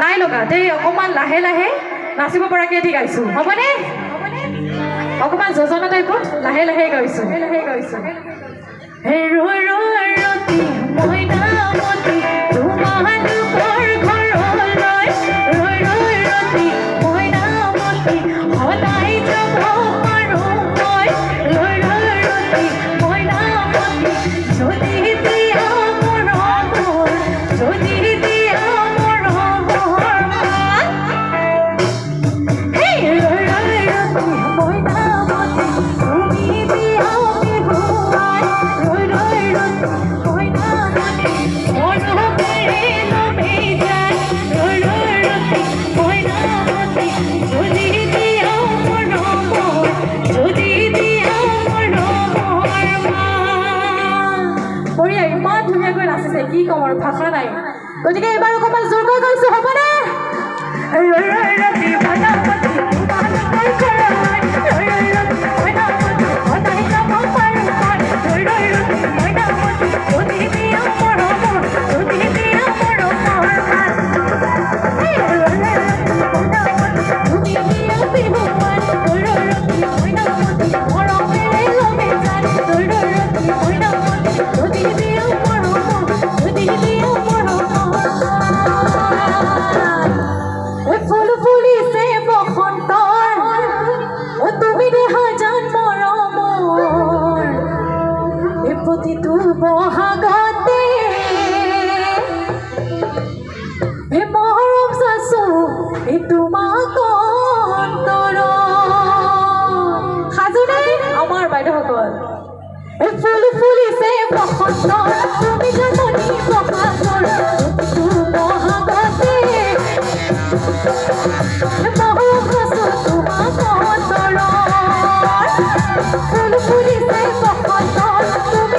নাই লগা দেই অকমান লাহে লাহে নাচিব পৰাকে ঠিক গাইছো হ'বনে অকমান যোজনা টাইপত লাহে লাহে গাইছো হে ৰৈ ৰৈ ৰতি মইনামতি তোমালোকৰ ঘৰলৈ ৰৈ ৰৈ ৰতি মইনামতি সদায় যাব পাৰো মই ৰৈ ৰৈ ৰতি মইনামতি যদি দিয়া মৰমৰ যদি কি কম আৰু ভাষা নাই গতিকে এবাৰ অকমান জোৰকৈ কৈছো হ'বনে বহাগতে মৰম চাচো তোমাক অন্তৰ সাজুনে আমাৰ বাইদেউসকল ফুল ফুলিছে বসন্ত তুমি জননী বহাগৰ বহাগতে মৰম চাচো তোমাক অন্তৰ ফুল ফুলিছে বসন্ত তুমি